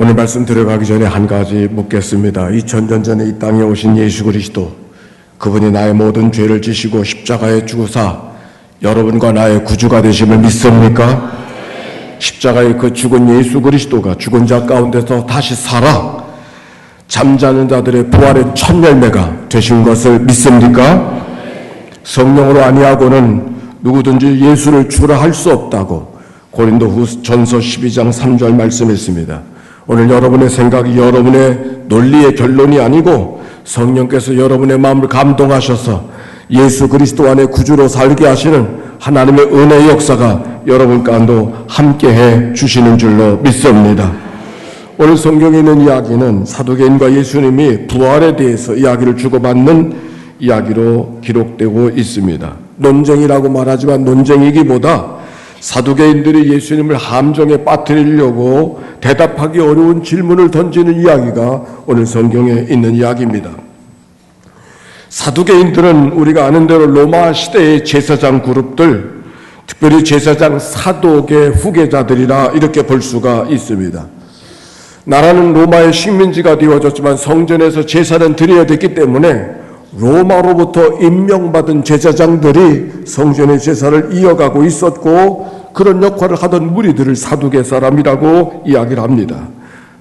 오늘 말씀 들어가기 전에 한 가지 묻겠습니다. 2000년 전에 이 땅에 오신 예수 그리스도, 그분이 나의 모든 죄를 지시고 십자가에 죽으사 여러분과 나의 구주가 되심을 믿습니까? 십자가에 그 죽은 예수 그리스도가 죽은 자 가운데서 다시 살아 잠자는 자들의 부활의 첫 열매가 되신 것을 믿습니까? 성령으로 아니하고는 누구든지 예수를 주라 할 수 없다고 고린도전서 12장 3절 말씀했습니다. 오늘 여러분의 생각이 여러분의 논리의 결론이 아니고 성령께서 여러분의 마음을 감동하셔서 예수 그리스도 안에 구주로 살게 하시는 하나님의 은혜의 역사가 여러분 가운데 함께해 주시는 줄로 믿습니다. 오늘 성경에 있는 이야기는 사두개인과 예수님이 부활에 대해서 이야기를 주고받는 이야기로 기록되고 있습니다. 논쟁이라고 말하지만 논쟁이기보다 사두개인들이 예수님을 함정에 빠뜨리려고 대답하기 어려운 질문을 던지는 이야기가 오늘 성경에 있는 이야기입니다. 사두개인들은 우리가 아는 대로 로마 시대의 제사장 그룹들, 특별히 제사장 사독의 후계자들이라 이렇게 볼 수가 있습니다. 나라는 로마의 식민지가 되어졌지만 성전에서 제사는 드려야 됐기 때문에 로마로부터 임명받은 제사장들이 성전의 제사를 이어가고 있었고 그런 역할을 하던 무리들을 사두개 사람이라고 이야기를 합니다.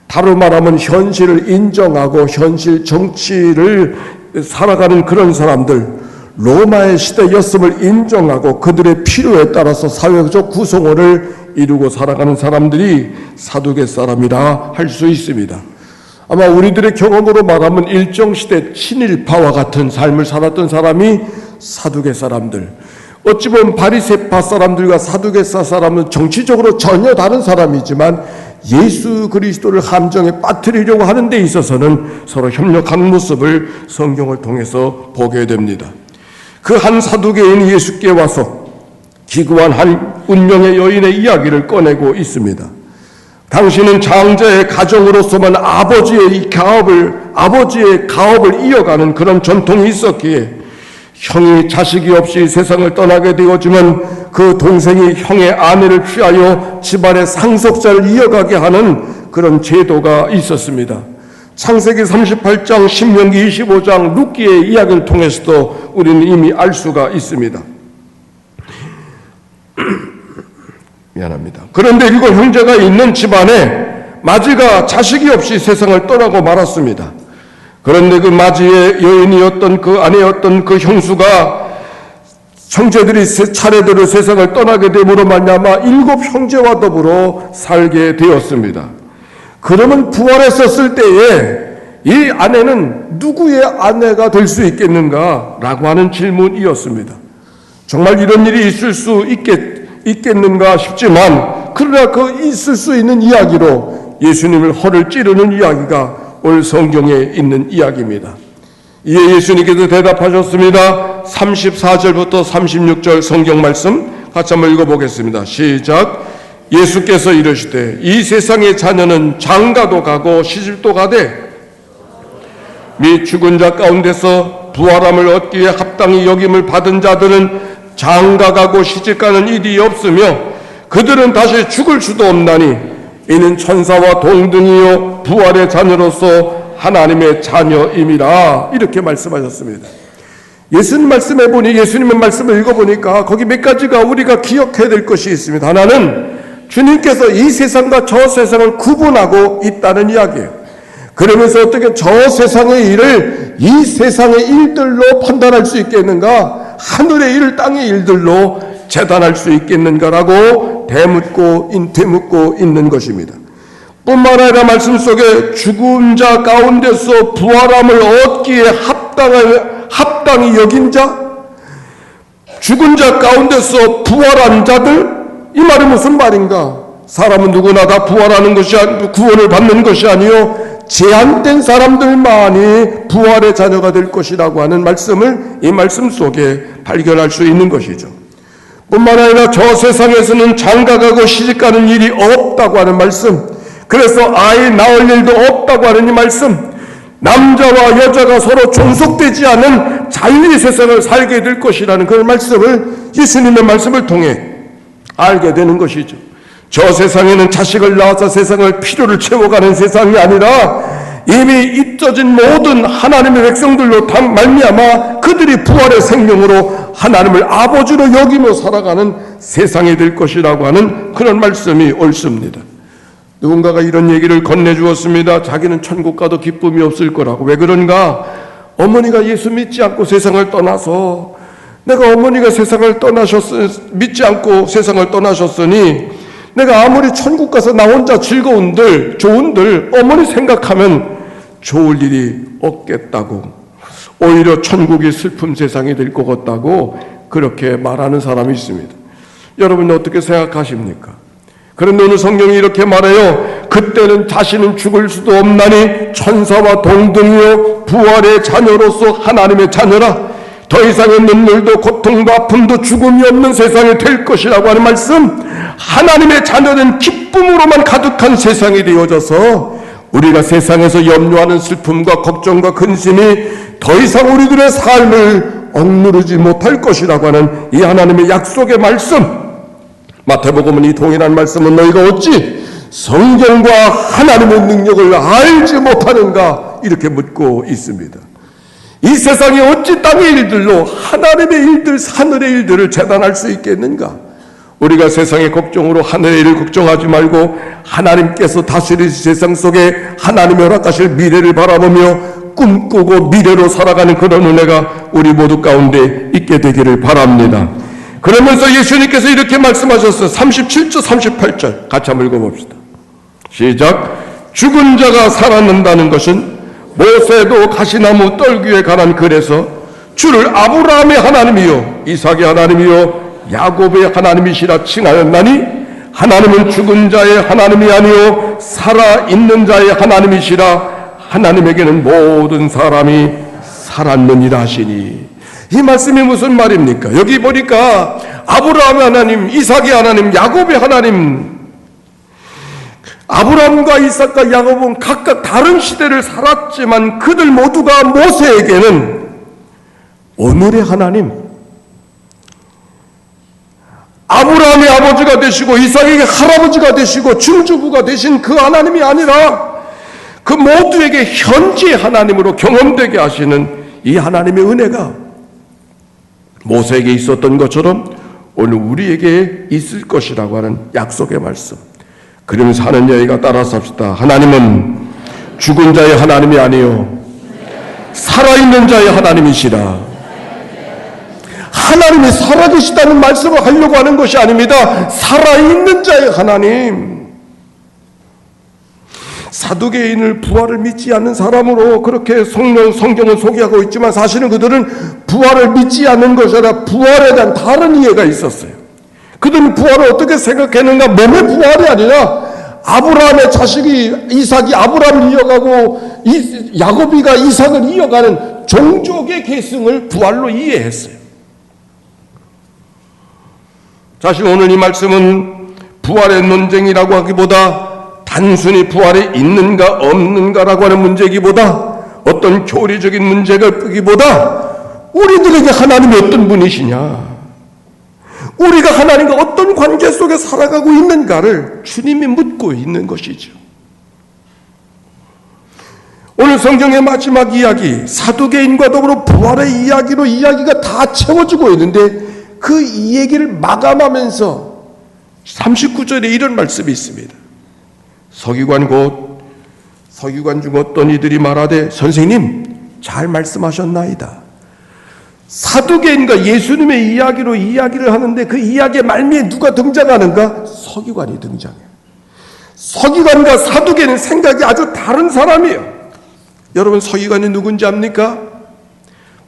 다로 말하면 현실을 인정하고 현실 정치를 살아가는 그런 사람들, 로마의 시대였음을 인정하고 그들의 필요에 따라서 사회적 구성원을 이루고 살아가는 사람들이 사두개 사람이라 할 수 있습니다. 아마 우리들의 경험으로 말하면 일정시대 친일파와 같은 삶을 살았던 사람이 사두개 사람들, 어찌 보면 바리새파 사람들과 사두개파 사람은 정치적으로 전혀 다른 사람이지만 예수 그리스도를 함정에 빠뜨리려고 하는 데 있어서는 서로 협력하는 모습을 성경을 통해서 보게 됩니다. 그 한 사두개인이 예수께 와서 기구한 한 운명의 여인의 이야기를 꺼내고 있습니다. 당신은 장자의 가정으로서만 아버지의 가업을 이어가는 그런 전통이 있었기에 형이 자식이 없이 세상을 떠나게 되었지만 그 동생이 형의 아내를 취하여 집안의 상속자를 이어가게 하는 그런 제도가 있었습니다. 창세기 38장, 신명기 25장, 룻기의 이야기를 통해서도 우리는 이미 알 수가 있습니다. 미안합니다. 그런데 일곱 형제가 있는 집안에 마지가 자식이 없이 세상을 떠나고 말았습니다. 그런데 그 마지의 여인이었던 그 아내였던 그 형수가 형제들이 차례대로 세상을 떠나게 됨으로 말미암아 일곱 형제와 더불어 살게 되었습니다. 그러면 부활했었을 때에 이 아내는 누구의 아내가 될 수 있겠는가라고 하는 질문이었습니다. 정말 이런 일이 있을 수 있겠는가 싶지만 그러나 그 있을 수 있는 이야기로 예수님을 허를 찌르는 이야기가 오늘 성경에 있는 이야기입니다. 이에 예수님께서 대답하셨습니다. 34절부터 36절 성경 말씀 같이 한번 읽어보겠습니다. 시작. 예수께서 이르시되 이 세상의 자녀는 장가도 가고 시집도 가되 및 죽은 자 가운데서 부활함을 얻기에 합당히 여김을 받은 자들은 장가가고 시집가는 일이 없으며 그들은 다시 죽을 수도 없나니 이는 천사와 동등이요 부활의 자녀로서 하나님의 자녀임이라 이렇게 말씀하셨습니다. 예수님 말씀해 보니 예수님의 말씀을 읽어보니까 거기 몇 가지가 우리가 기억해야 될 것이 있습니다. 하나는 주님께서 이 세상과 저 세상을 구분하고 있다는 이야기예요. 그러면서 어떻게 저 세상의 일을 이 세상의 일들로 판단할 수 있겠는가, 하늘의 일, 땅의 일들로 재단할 수 있겠는가라고 되묻고 있는 것입니다. 뿐만 아니라 말씀 속에 죽은 자 가운데서 부활함을 얻기에 합당히 여긴 자, 죽은 자 가운데서 부활한 자들, 이 말이 무슨 말인가? 사람은 누구나 다 부활하는 것이 아니고 구원을 받는 것이 아니요 제한된 사람들만이 부활의 자녀가 될 것이라고 하는 말씀을 이 말씀 속에 발견할 수 있는 것이죠. 뿐만 아니라 저 세상에서는 장가가고 시집가는 일이 없다고 하는 말씀, 그래서 아이 낳을 일도 없다고 하는 이 말씀, 남자와 여자가 서로 종속되지 않은 자유의 세상을 살게 될 것이라는 그런 말씀을 예수님의 말씀을 통해 알게 되는 것이죠. 저 세상에는 자식을 낳아서 세상을 필요를 채워가는 세상이 아니라 이미 잊혀진 모든 하나님의 백성들로 말미암아 그들이 부활의 생명으로 하나님을 아버지로 여기며 살아가는 세상이 될 것이라고 하는 그런 말씀이 옳습니다. 누군가가 이런 얘기를 건네주었습니다. 자기는 천국 가도 기쁨이 없을 거라고. 왜 그런가? 어머니가 예수 믿지 않고 세상을 떠나서, 내가 어머니가 믿지 않고 세상을 떠나셨으니 내가 아무리 천국 가서 나 혼자 좋은들 어머니 생각하면 좋을 일이 없겠다고, 오히려 천국이 슬픔 세상이 될 것 같다고 그렇게 말하는 사람이 있습니다. 여러분 어떻게 생각하십니까? 그런데 오늘 성경이 이렇게 말해요. 그때는 자신은 죽을 수도 없나니 천사와 동등이요 부활의 자녀로서 하나님의 자녀라. 더 이상의 눈물도 고통도 아픔도 죽음이 없는 세상이 될 것이라고 하는 말씀, 하나님의 자녀는 기쁨으로만 가득한 세상이 되어져서 우리가 세상에서 염려하는 슬픔과 걱정과 근심이 더 이상 우리들의 삶을 억누르지 못할 것이라고 하는 이 하나님의 약속의 말씀, 마태복음은 이 동일한 말씀은 너희가 어찌 성경과 하나님의 능력을 알지 못하는가 이렇게 묻고 있습니다. 이 세상에 어찌 땅의 일들로 하나님의 일들, 하늘의 일들을 재단할 수 있겠는가? 우리가 세상의 걱정으로 하늘의 일을 걱정하지 말고 하나님께서 다스리는 세상 속에 하나님의 허락하실 미래를 바라보며 꿈꾸고 미래로 살아가는 그런 은혜가 우리 모두 가운데 있게 되기를 바랍니다. 그러면서 예수님께서 이렇게 말씀하셨어요. 37절 38절 같이 한번 읽어봅시다. 시작. 죽은 자가 살아난다는 것은 모세도 가시나무 떨기에 관한 글에서 주를 아브라함의 하나님이요 이삭의 하나님이요 야곱의 하나님이시라 칭하였나니 하나님은 죽은 자의 하나님이 아니요 살아있는 자의 하나님이시라. 하나님에게는 모든 사람이 살았느니라 하시니. 이 말씀이 무슨 말입니까? 여기 보니까 아브라함의 하나님, 이삭의 하나님, 야곱의 하나님, 아브라함과 이삭과 야곱은 각각 다른 시대를 살았지만 그들 모두가 모세에게는 오늘의 하나님, 아브라함의 아버지가 되시고 이삭에게 할아버지가 되시고 증조부가 되신 그 하나님이 아니라 그 모두에게 현재 하나님으로 경험되게 하시는 이 하나님의 은혜가 모세에게 있었던 것처럼 오늘 우리에게 있을 것이라고 하는 약속의 말씀. 그러면서 하는 이야기가 따라서 합시다. 하나님은 죽은 자의 하나님이 아니요 살아있는 자의 하나님이시라. 하나님이 살아계시다는 말씀을 하려고 하는 것이 아닙니다. 살아있는 자의 하나님. 사두개인을 부활을 믿지 않는 사람으로 그렇게 성경은 소개하고 있지만 사실은 그들은 부활을 믿지 않는 것이 아니라 부활에 대한 다른 이해가 있었어요. 그들은 부활을 어떻게 생각했는가? 몸의 부활이 아니라 아브라함의 자식이 이삭이 아브라함을 이어가고 야곱이가 이삭을 이어가는 종족의 계승을 부활로 이해했어요. 사실 오늘 이 말씀은 부활의 논쟁이라고 하기보다 단순히 부활이 있는가 없는가라고 하는 문제이기보다 어떤 교리적인 문제이기보다 우리들에게 하나님이 어떤 분이시냐, 우리가 하나님과 어떤 관계 속에 살아가고 있는가를 주님이 묻고 있는 것이죠. 오늘 성경의 마지막 이야기, 사두개인과 더불어 부활의 이야기로 이야기가 다 채워지고 있는데 그 이 얘기를 마감하면서 39절에 이런 말씀이 있습니다. 서기관 중 어떤 이들이 말하되 선생님 잘 말씀하셨나이다. 사두개인과 예수님의 이야기로 이야기를 하는데 그 이야기의 말미에 누가 등장하는가? 서기관이 등장해요. 서기관과 사두개인은 생각이 아주 다른 사람이에요. 여러분 서기관이 누군지 압니까?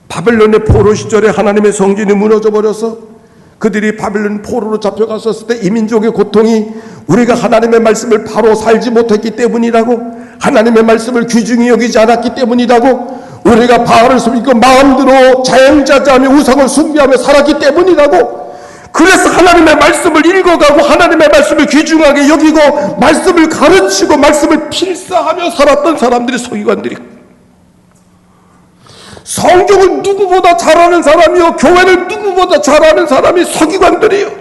바벨론의 포로 시절에 하나님의 성전이 무너져 버려서 그들이 바벨론 포로로 잡혀갔었을 때 이민족의 고통이 우리가 하나님의 말씀을 바로 살지 못했기 때문이라고, 하나님의 말씀을 귀중히 여기지 않았기 때문이라고, 우리가 바알을 숨기고 마음대로 자연자자하며 우상을 숭배하며 살았기 때문이라고, 그래서 하나님의 말씀을 읽어가고 하나님의 말씀을 귀중하게 여기고 말씀을 가르치고 말씀을 필사하며 살았던 사람들이 서기관들이, 성경을 누구보다 잘하는 사람이요 교회를 누구보다 잘하는 사람이 서기관들이요.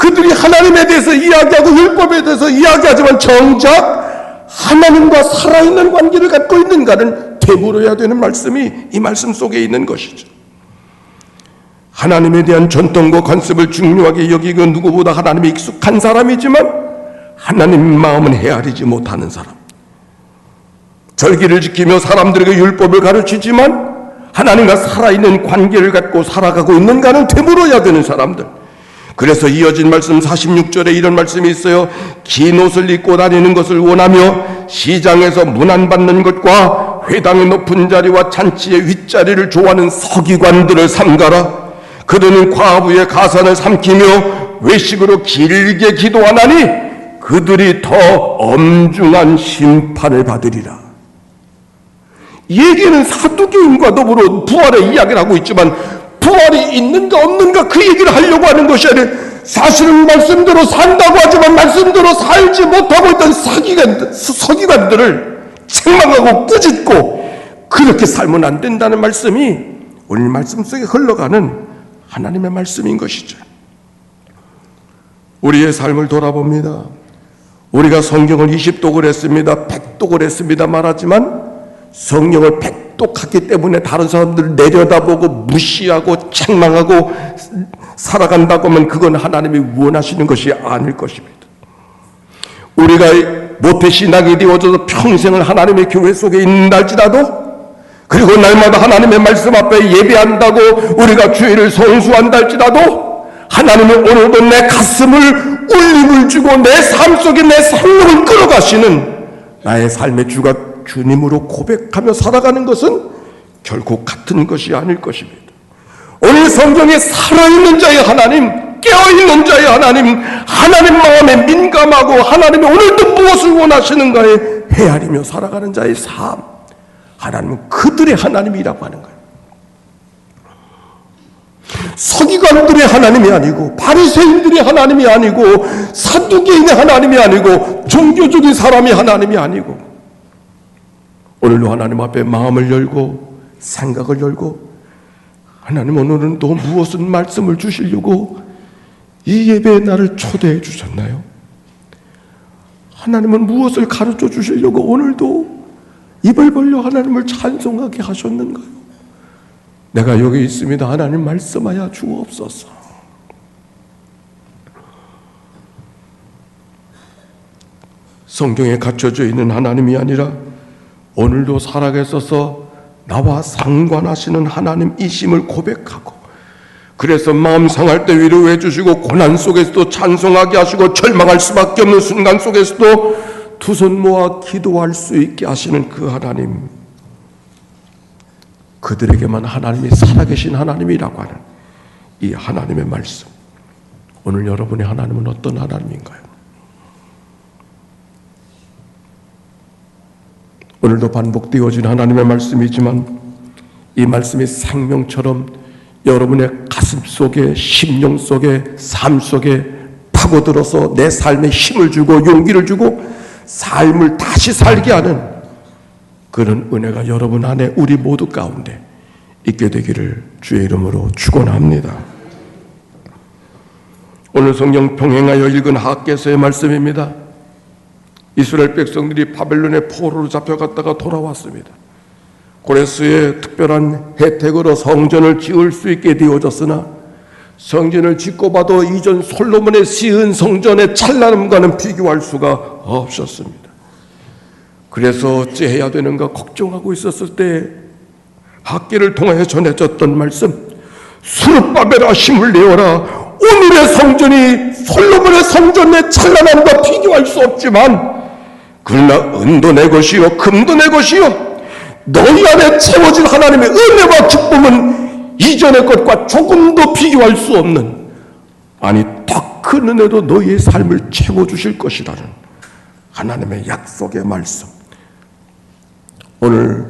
그들이 하나님에 대해서 이야기하고 율법에 대해서 이야기하지만 정작 하나님과 살아있는 관계를 갖고 있는가를 되물어야 되는 말씀이 이 말씀 속에 있는 것이죠. 하나님에 대한 전통과 관습을 중요하게 여기고 누구보다 하나님에 익숙한 사람이지만 하나님 마음은 헤아리지 못하는 사람, 절기를 지키며 사람들에게 율법을 가르치지만 하나님과 살아있는 관계를 갖고 살아가고 있는가는 되물어야 되는 사람들. 그래서 이어진 말씀 46절에 이런 말씀이 있어요. 긴 옷을 입고 다니는 것을 원하며 시장에서 문안받는 것과 회당의 높은 자리와 잔치의 윗자리를 좋아하는 서기관들을 삼가라. 그들은 과부의 가산을 삼키며 외식으로 길게 기도하나니 그들이 더 엄중한 심판을 받으리라. 이 얘기는 사두개인과 더불어 부활의 이야기를 하고 있지만 부활이 있는가 없는가 그 얘기를 하려고 하는 것이 아니라 사실은 말씀대로 산다고 하지만 말씀대로 살지 못하고 있던 서기관들을 책망하고 꾸짖고 그렇게 살면 안 된다는 말씀이 오늘 말씀 속에 흘러가는 하나님의 말씀인 것이죠. 우리의 삶을 돌아봅니다. 우리가 성경을 20독을 했습니다, 100독을 했습니다 말하지만 성령을 100독하기 때문에 다른 사람들을 내려다보고 무시하고 책망하고 살아간다고 하면 그건 하나님이 원하시는 것이 아닐 것입니다. 우리가 모태신앙이 되어져서 평생을 하나님의 교회 속에 있는다 할지라도 그리고 날마다 하나님의 말씀 앞에 예배한다고 우리가 주일을 성수한다 할지라도 하나님은 오늘도 내 가슴을 울림을 주고 내 삶 속에 내 생명을 끌어가시는 나의 삶의 주가 주님으로 고백하며 살아가는 것은 결코 같은 것이 아닐 것입니다. 오늘 성경에 살아있는 자의 하나님, 깨어있는 자의 하나님, 하나님 마음에 민감하고 하나님이 오늘도 무엇을 원하시는가에 헤아리며 살아가는 자의 삶, 하나님은 그들의 하나님이라고 하는 거예요. 서기관들의 하나님이 아니고 바리새인들의 하나님이 아니고 사두개인의 하나님이 아니고 종교적인 사람이 하나님이 아니고 오늘도 하나님 앞에 마음을 열고 생각을 열고 하나님 오늘은 또 무엇은 말씀을 주시려고 이 예배에 나를 초대해 주셨나요? 하나님은 무엇을 가르쳐 주시려고 오늘도 입을 벌려 하나님을 찬송하게 하셨는가요? 내가 여기 있습니다. 하나님 말씀하여 주옵소서. 성경에 갇혀져 있는 하나님이 아니라 오늘도 살아계셔서 나와 상관하시는 하나님이심을 고백하고 그래서 마음 상할 때 위로해 주시고 고난 속에서도 찬송하게 하시고 절망할 수밖에 없는 순간 속에서도 두 손 모아 기도할 수 있게 하시는 그 하나님, 그들에게만 하나님이 살아계신 하나님이라고 하는 이 하나님의 말씀, 오늘 여러분의 하나님은 어떤 하나님인가요? 오늘도 반복되어진 하나님의 말씀이지만 이 말씀이 생명처럼 여러분의 가슴 속에, 심령 속에, 삶 속에 파고들어서 내 삶에 힘을 주고 용기를 주고 삶을 다시 살게 하는 그런 은혜가 여러분 안에 우리 모두 가운데 있게 되기를 주의 이름으로 축원합니다. 오늘 성경 평행하여 읽은 하악개서의 말씀입니다. 이스라엘 백성들이 바벨론의 포로로 잡혀갔다가 돌아왔습니다. 고레스의 특별한 혜택으로 성전을 지을 수 있게 되어졌으나 성전을 짓고 봐도 이전 솔로몬의 시은 성전의 찬란함과는 비교할 수가 없었습니다. 그래서 어찌해야 되는가 걱정하고 있었을 때 학기를 통하여 전해졌던 말씀, 수르바벨아 힘을 내어라. 오늘의 성전이 솔로몬의 성전의 찬란함과 비교할 수 없지만 그러나 은도 내 것이요 금도 내 것이요 너희 안에 채워질 하나님의 은혜와 기쁨은 이전의 것과 조금도 비교할 수 없는, 아니 더 큰 은혜로 너희의 삶을 채워주실 것이라는 하나님의 약속의 말씀, 오늘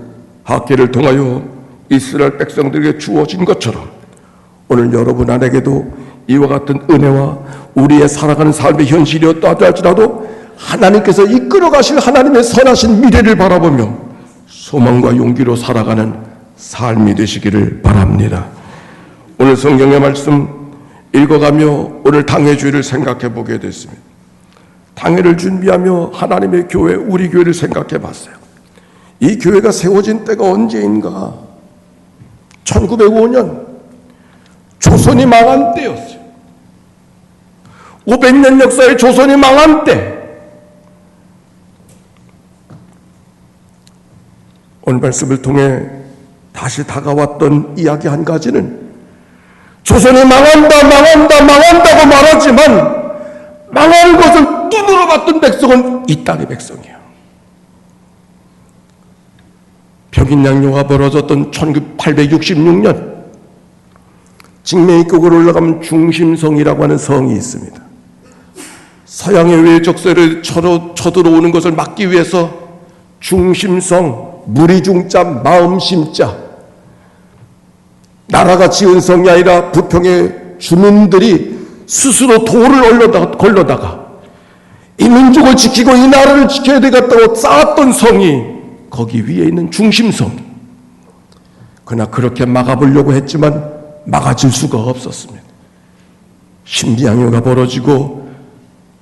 학기를 통하여 이스라엘 백성들에게 주어진 것처럼 오늘 여러분 안에게도 이와 같은 은혜와 우리의 살아가는 삶의 현실이었다 할지라도 하나님께서 이끌어 가실 하나님의 선하신 미래를 바라보며 소망과 용기로 살아가는 삶이 되시기를 바랍니다. 오늘 성경의 말씀 읽어가며 오늘 당회주의를 생각해 보게 됐습니다. 당회를 준비하며 하나님의 교회, 우리 교회를 생각해 봤어요. 이 교회가 세워진 때가 언제인가? 1905년 조선이 망한 때였어요. 500년 역사의 조선이 망한 때. 오늘 말씀을 통해 다시 다가왔던 이야기 한 가지는 조선이 망한다고 말하지만 망하는 것을 눈으로 봤던 백성은 이 땅의 백성이에요. 평인양요가 벌어졌던 1866년 직매이국으로 올라가면 중심성이라고 하는 성이 있습니다. 서양의 외적세를 쳐들어오는 것을 막기 위해서 중심성, 무리중자, 마음심자, 나라가 지은 성이 아니라 부평의 주민들이 스스로 돌을 걸러다가 이 민족을 지키고 이 나라를 지켜야 되겠다고 쌓았던 성이 거기 위에 있는 중심성. 그러나 그렇게 막아보려고 했지만 막아질 수가 없었습니다. 신비양요가 벌어지고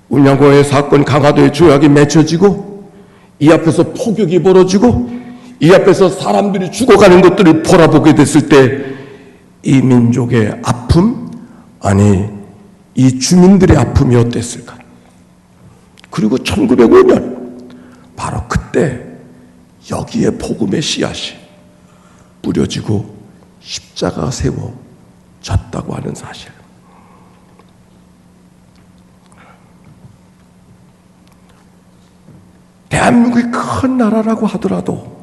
운양고의 사건, 강화도의 조약이 맺혀지고 이 앞에서 폭격이 벌어지고 이 앞에서 사람들이 죽어가는 것들을 바라보게 됐을 때 이 민족의 아픔, 아니 이 주민들의 아픔이 어땠을까? 그리고 1905년 바로 그때 여기에 복음의 씨앗이 뿌려지고 십자가 세워졌다고 하는 사실. 대한민국이 큰 나라라고 하더라도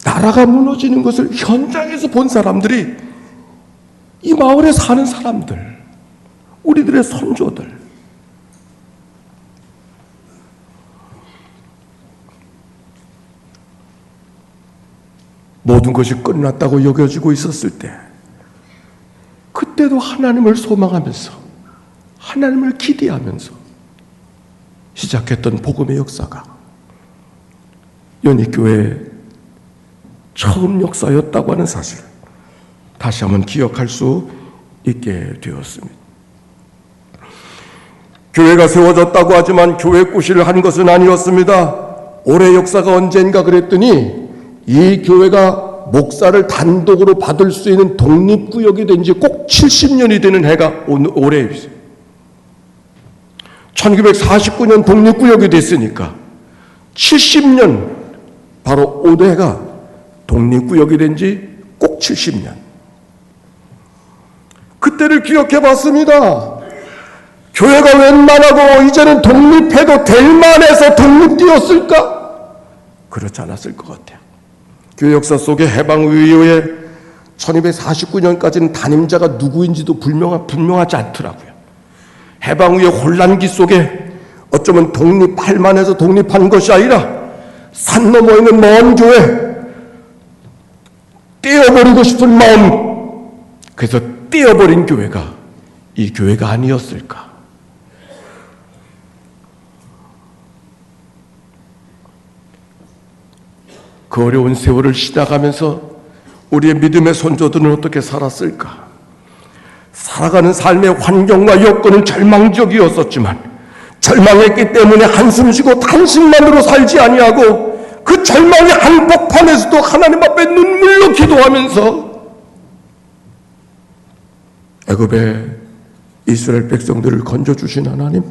나라가 무너지는 것을 현장에서 본 사람들이 이 마을에 사는 사람들, 우리들의 선조들, 모든 것이 끝났다고 여겨지고 있었을 때 그때도 하나님을 소망하면서 하나님을 기대하면서 시작했던 복음의 역사가 연희교회의 처음 역사였다고 하는 사실을 다시 한번 기억할 수 있게 되었습니다. 교회가 세워졌다고 하지만 교회 꾸시를 한 것은 아니었습니다. 올해 역사가 언젠가 그랬더니 이 교회가 목사를 단독으로 받을 수 있는 독립구역이 된 지 꼭 70년이 되는 해가 올해입니다. 1949년 독립구역이 됐으니까 70년, 바로 올해가 독립구역이 된 지 꼭 70년. 그때를 기억해 봤습니다. 교회가 웬만하고 이제는 독립해도 될 만해서 독립되었을까? 그렇지 않았을 것 같아요. 교회 역사 속에 해방 이후에 1249년까지는 담임자가 누구인지도 분명하지 않더라고요. 해방 후의 혼란기 속에 어쩌면 독립할 만해서 독립한 것이 아니라 산 너머에 있는 먼 교회 떼어버리고 싶은 마음, 그래서 떼어버린 교회가 이 교회가 아니었을까? 그 어려운 세월을 지나가면서 우리의 믿음의 선조들은 어떻게 살았을까? 살아가는 삶의 환경과 여건은 절망적이었었지만 절망했기 때문에 한숨 쉬고 탄식만으로 살지 아니하고 그 절망의 한복판에서도 하나님 앞에 눈물로 기도하면서 애굽의 이스라엘 백성들을 건져주신 하나님,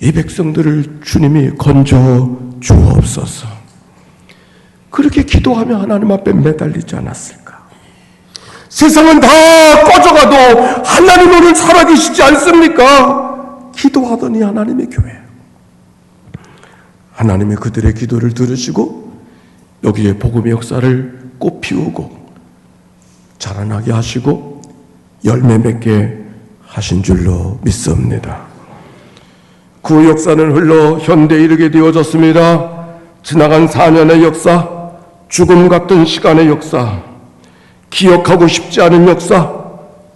이 백성들을 주님이 건져 주옵소서. 그렇게 기도하며 하나님 앞에 매달리지 않았을까? 세상은 다 꺼져가도 하나님 오늘 살아계시지 않습니까? 기도하더니 하나님의 교회, 하나님이 그들의 기도를 들으시고 여기에 복음의 역사를 꽃피우고 자라나게 하시고 열매 맺게 하신 줄로 믿습니다. 그 역사는 흘러 현대에 이르게 되어졌습니다. 지나간 4년의 역사, 죽음 같은 시간의 역사, 기억하고 싶지 않은 역사,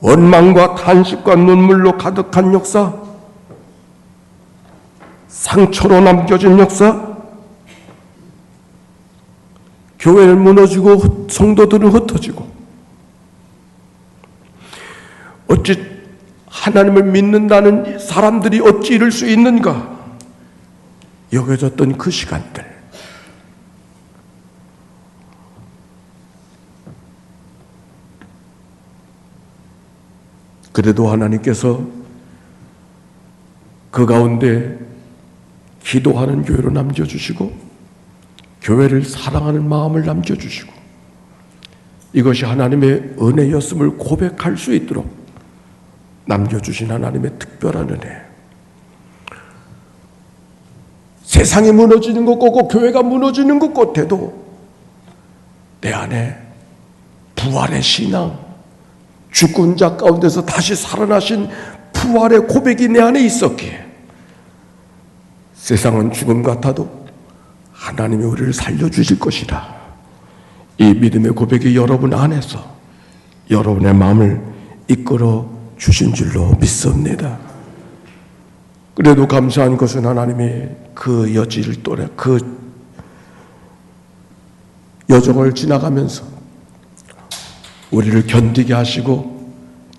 원망과 탄식과 눈물로 가득한 역사, 상처로 남겨진 역사, 교회는 무너지고 성도들은 흩어지고 어찌 하나님을 믿는다는 사람들이 어찌 이럴 수 있는가 여겨졌던 그 시간들, 그래도 하나님께서 그 가운데 기도하는 교회로 남겨주시고 교회를 사랑하는 마음을 남겨주시고 이것이 하나님의 은혜였음을 고백할 수 있도록 남겨주신 하나님의 특별한 은혜. 세상이 무너지는 것 같고 교회가 무너지는 것 같아도 내 안에 부활의 신앙, 죽은 자 가운데서 다시 살아나신 부활의 고백이 내 안에 있었기에 세상은 죽음 같아도 하나님이 우리를 살려주실 것이다. 이 믿음의 고백이 여러분 안에서 여러분의 마음을 이끌어 주신 줄로 믿습니다. 그래도 감사한 것은 하나님이 그 여지를 또래 그 여정을 지나가면서 우리를 견디게 하시고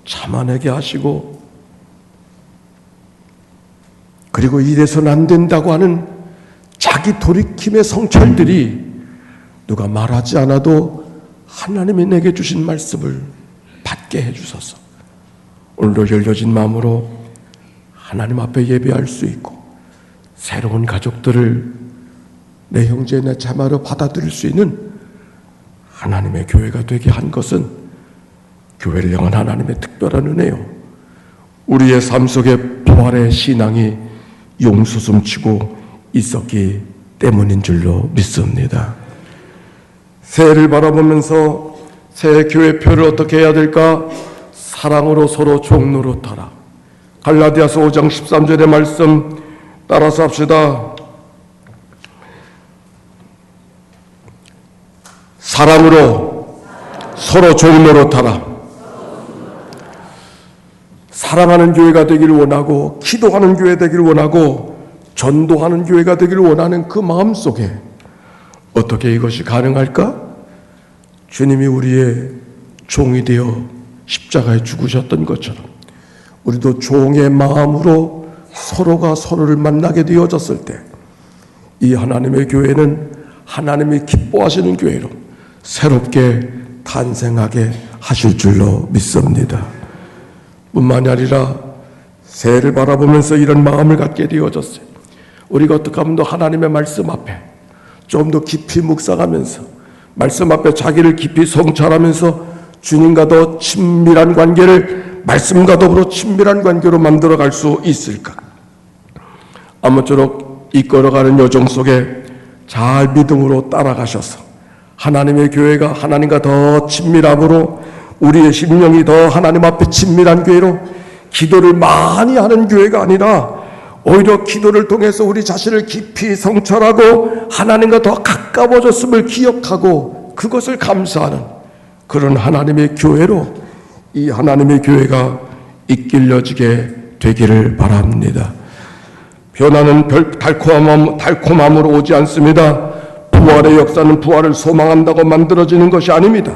참아내게 하시고 그리고 이래서는 안 된다고 하는 자기 돌이킴의 성찰들이 누가 말하지 않아도 하나님이 내게 주신 말씀을 받게 해주소서. 오늘도 열려진 마음으로 하나님 앞에 예배할 수 있고 새로운 가족들을 내 형제 내 자매로 받아들일 수 있는 하나님의 교회가 되게 한 것은 교회를 향한 하나님의 특별한 은혜요, 우리의 삶 속에 부활의 신앙이 용수숨치고 있었기 때문인 줄로 믿습니다. 새해를 바라보면서 새 교회표를 어떻게 해야 될까? 사랑으로 서로 종노릇하라. 갈라디아서 5장 13절의 말씀 따라서 합시다. 사랑으로 서로 종노릇하라. 사랑하는 교회가 되기를 원하고 기도하는 교회 되기를 원하고 전도하는 교회가 되기를 원하는 그 마음 속에 어떻게 이것이 가능할까? 주님이 우리의 종이 되어 십자가에 죽으셨던 것처럼 우리도 종의 마음으로 서로가 서로를 만나게 되어졌을 때 이 하나님의 교회는 하나님이 기뻐하시는 교회로 새롭게 탄생하게 하실 줄로 믿습니다. 뿐만이 아니라 새해를 바라보면서 이런 마음을 갖게 되어졌어요. 우리가 어떻게 하면 더 하나님의 말씀 앞에 좀 더 깊이 묵상하면서 말씀 앞에 자기를 깊이 성찰하면서 주님과 더 친밀한 관계를 말씀과 더불어 친밀한 관계로 만들어갈 수 있을까? 아무쪼록 이끌어가는 여정 속에 잘 믿음으로 따라가셔서 하나님의 교회가 하나님과 더 친밀함으로 우리의 심령이 더 하나님 앞에 친밀한 교회로 기도를 많이 하는 교회가 아니라 오히려 기도를 통해서 우리 자신을 깊이 성찰하고 하나님과 더 가까워졌음을 기억하고 그것을 감사하는 그런 하나님의 교회로 이 하나님의 교회가 이끌려지게 되기를 바랍니다. 변화는 별 달콤함으로 오지 않습니다. 부활의 역사는 부활을 소망한다고 만들어지는 것이 아닙니다.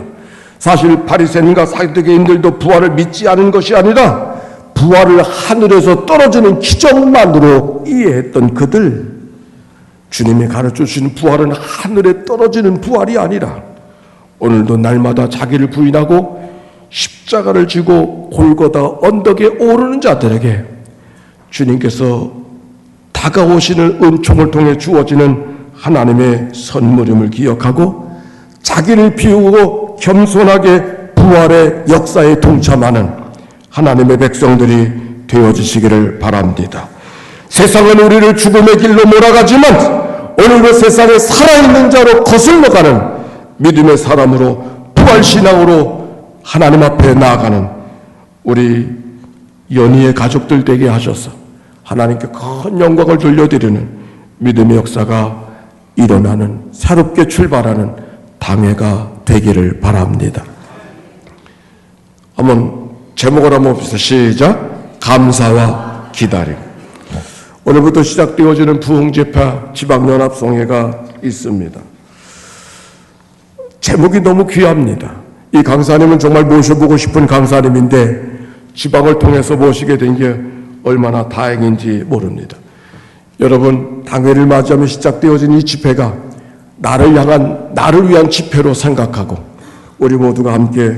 사실 바리새인과 사두개인들도 부활을 믿지 않은 것이 아니라 부활을 하늘에서 떨어지는 기적만으로 이해했던 그들, 주님이 가르쳐주시는 부활은 하늘에 떨어지는 부활이 아니라 오늘도 날마다 자기를 부인하고 십자가를 지고 골고다 언덕에 오르는 자들에게 주님께서 다가오시는 은총을 통해 주어지는 하나님의 선물임을 기억하고 자기를 비우고 겸손하게 부활의 역사에 동참하는 하나님의 백성들이 되어지시기를 바랍니다. 세상은 우리를 죽음의 길로 몰아가지만 오늘도 세상에 살아있는 자로 거슬러가는 믿음의 사람으로 부활신앙으로 하나님 앞에 나아가는 우리 연희의 가족들 되게 하셔서 하나님께 큰 영광을 돌려드리는 믿음의 역사가 일어나는 새롭게 출발하는 당회가 되기를 바랍니다. 한번 제목을 한번 봅시다. 시작. 감사와 기다림. 오늘부터 시작되어지는 부흥제파 지방연합성회가 있습니다. 제목이 너무 귀합니다. 이 강사님은 정말 모셔보고 싶은 강사님인데 지방을 통해서 모시게 된 게 얼마나 다행인지 모릅니다. 여러분, 당회를 맞이하며 시작되어진 이 집회가 나를 위한 집회로 생각하고 우리 모두가 함께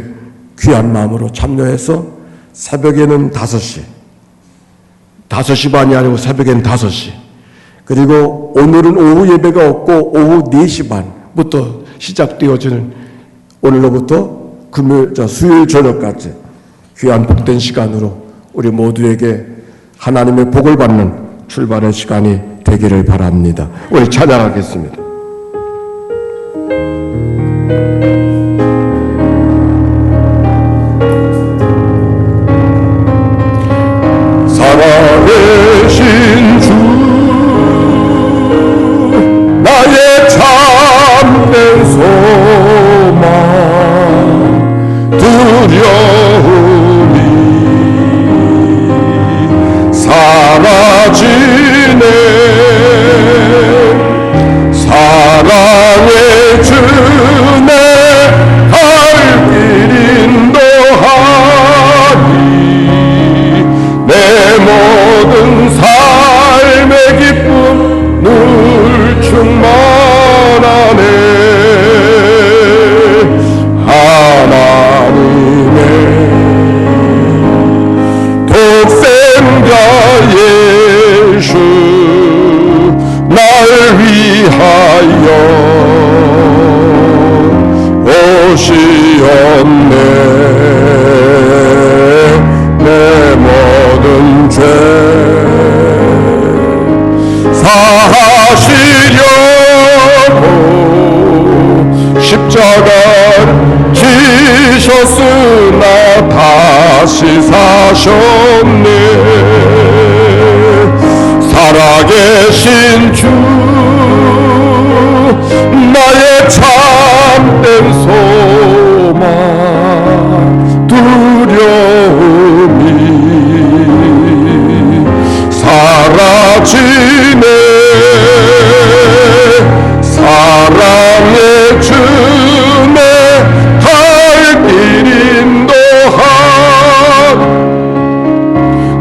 귀한 마음으로 참여해서 새벽에는 5시 반이 아니고 새벽엔 5시, 그리고 오늘은 오후 예배가 없고 오후 4시 반부터 시작되어지는 오늘로부터 수요일 저녁까지 귀한 복된 시간으로 우리 모두에게 하나님의 복을 받는 출발의 시간이 되기를 바랍니다. 우리 찬양하겠습니다. 살아계신 주, 나의 참된 소망, 두려움이 사라지네. 사랑의 주내 갈 길 인도하니 내 모든 삶의 기쁨 늘 충만하네. 하나님의 독생자 예수 날 위하여 오시었네. 내 모든 죄 사하시려고 십자가를 지셨으나 다시 사셨네. 살아계신 주, 나의 참된 소망, 두려움이 사라지네. 사랑의 주내 갈 길 인도하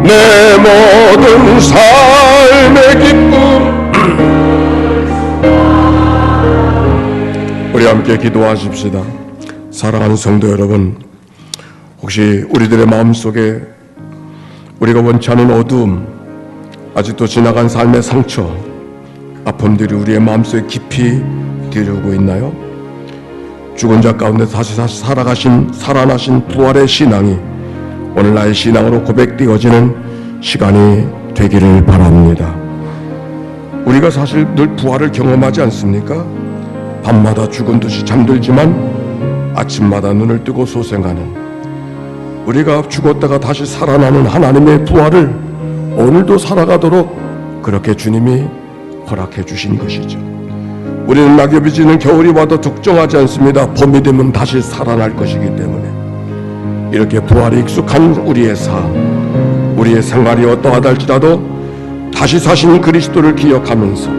내 모든 삶의 기쁨. 우리 함께 기도하십시다. 사랑하는 성도 여러분, 혹시 우리들의 마음속에 우리가 원치 않은 어두움, 아직도 지나간 삶의 상처, 아픔들이 우리의 마음속에 깊이 들여오고 있나요? 죽은 자 가운데 다시 살아나신 부활의 신앙이 오늘 나의 신앙으로 고백되어지는 시간이 되기를 바랍니다. 우리가 사실 늘 부활을 경험하지 않습니까? 밤마다 죽은 듯이 잠들지만 아침마다 눈을 뜨고 소생하는, 우리가 죽었다가 다시 살아나는 하나님의 부활을 오늘도 살아가도록 그렇게 주님이 허락해 주신 것이죠. 우리는 낙엽이 지는 겨울이 와도 걱정하지 않습니다. 봄이 되면 다시 살아날 것이기 때문에. 이렇게 부활이 익숙한 우리의 삶, 우리의 생활이 어떠하다 할지라도 다시 사신 그리스도를 기억하면서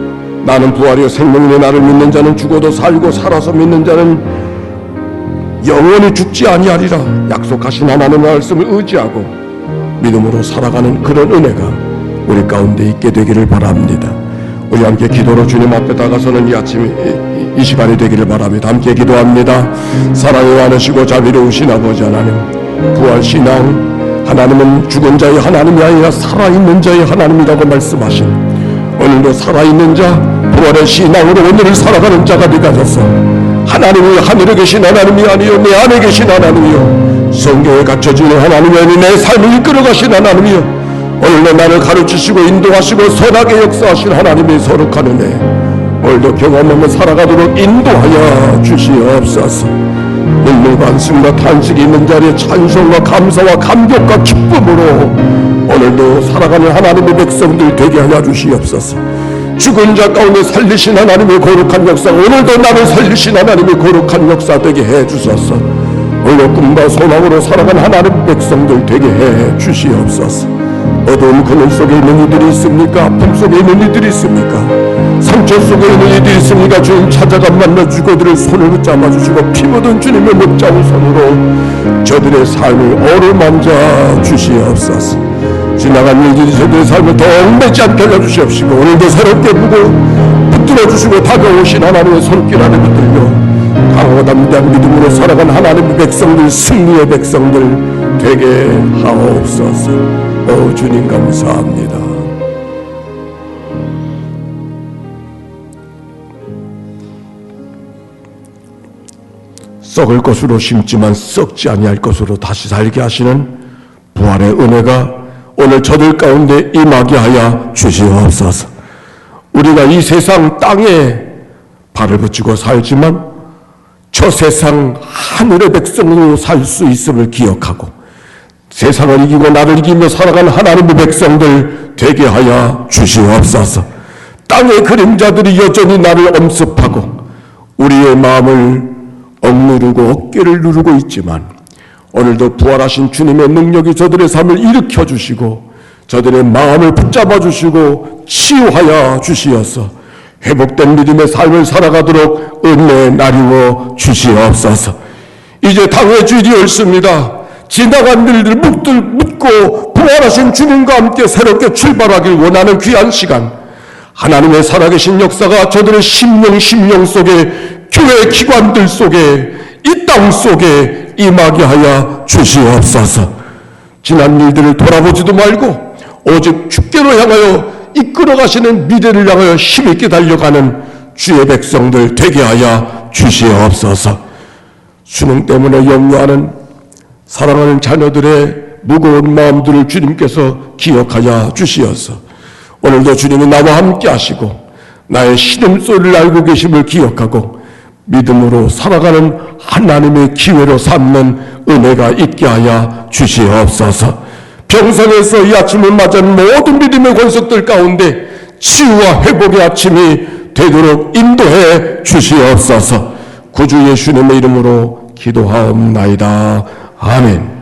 나는 부활이요 생명이니 나를 믿는 자는 죽어도 살고 살아서 믿는 자는 영원히 죽지 아니하리라 약속하신 하나님의 말씀을 의지하고 믿음으로 살아가는 그런 은혜가 우리 가운데 있게 되기를 바랍니다. 우리 함께 기도로 주님 앞에 다가서는 이 아침 이 시간이 되기를 바랍니다. 함께 기도합니다. 사랑이 많으시고 자비로우신 아버지 하나님, 부활 신앙, 하나님은 죽은 자의 하나님이 아니라 살아있는 자의 하나님이라고 말씀하신 오늘도 살아있는 자, 부활의 신앙으로 오늘을 살아가는 자가 되가져서 하나님이 하늘에 계신 하나님이 아니요 내 안에 계신 하나님이요 성경에 갇혀지는 하나님이 아니 내 삶을 이끌어가신 하나님이요 오늘도 나를 가르치시고 인도하시고 선하게 역사하신 하나님의 거룩한 은혜 오늘도 경험하며 살아가도록 인도하여 주시옵소서. 눈물과 한숨과 탄식이 있는 자리에 찬송과 감사와 감격과 기쁨으로 오늘도 살아가는 하나님의 백성들 되게 하여 주시옵소서. 죽은 자 가운데 살리신 하나님의 거룩한 역사, 오늘도 나를 살리신 하나님의 거룩한 역사 되게 해 주소서. 오늘도 꿈과 소망으로 살아간 하나님의 백성들 되게 해 주시옵소서. 어두운 그늘 속에 있는 이들이 있습니까? 아픔 속에 있는 이들이 있습니까? 상처 속에 있는 이들이 있으니까 주님 찾아가 만나주고 그들의 손을 붙잡아 주시고 피 묻은 주님의 목자우 손으로 저들의 삶을 어루만져 주시옵소서. 지나간 일들이 저들의 삶을 더 얽매지 않게 해주시옵시고 오늘도 새롭게 붙들어 주시고 다가오신 하나님의 손길 안에 붙들려 강하고 담대한 믿음으로 살아간 하나님의 백성들, 승리의 백성들 되게 하옵소서. 오 주님 감사합니다. 썩을 것으로 심지만 썩지 아니할 것으로 다시 살게 하시는 부활의 은혜가 오늘 저들 가운데 임하게 하여 주시옵소서. 우리가 이 세상 땅에 발을 붙이고 살지만 저 세상 하늘의 백성으로 살 수 있음을 기억하고 세상을 이기고 나를 이기며 살아가는 하나님의 백성들 되게 하여 주시옵소서. 땅의 그림자들이 여전히 나를 엄습하고 우리의 마음을 억누르고 어깨를 누르고 있지만 오늘도 부활하신 주님의 능력이 저들의 삶을 일으켜 주시고 저들의 마음을 붙잡아 주시고 치유하여 주시어서 회복된 믿음의 삶을 살아가도록 은혜 나누어 주시옵소서. 이제 당의 주일이 옳습니다. 지나간 일들 묻고 부활하신 주님과 함께 새롭게 출발하길 원하는 귀한 시간, 하나님의 살아계신 역사가 저들의 심령 속에, 교회 기관들 속에, 이 땅 속에 임하게 하여 주시옵소서. 지난 일들을 돌아보지도 말고 오직 주께로 향하여 이끌어가시는 미래를 향하여 힘있게 달려가는 주의 백성들 되게 하여 주시옵소서. 수능 때문에 염려하는 사랑하는 자녀들의 무거운 마음들을 주님께서 기억하여 주시어서 오늘도 주님이 나와 함께 하시고 나의 신음소리를 알고 계심을 기억하고 믿음으로 살아가는 하나님의 기회로 삼는 은혜가 있게 하여 주시옵소서. 평생에서 이 아침을 맞은 모든 믿음의 권속들 가운데 치유와 회복의 아침이 되도록 인도해 주시옵소서. 구주 예수님의 이름으로 기도하옵나이다. 아멘.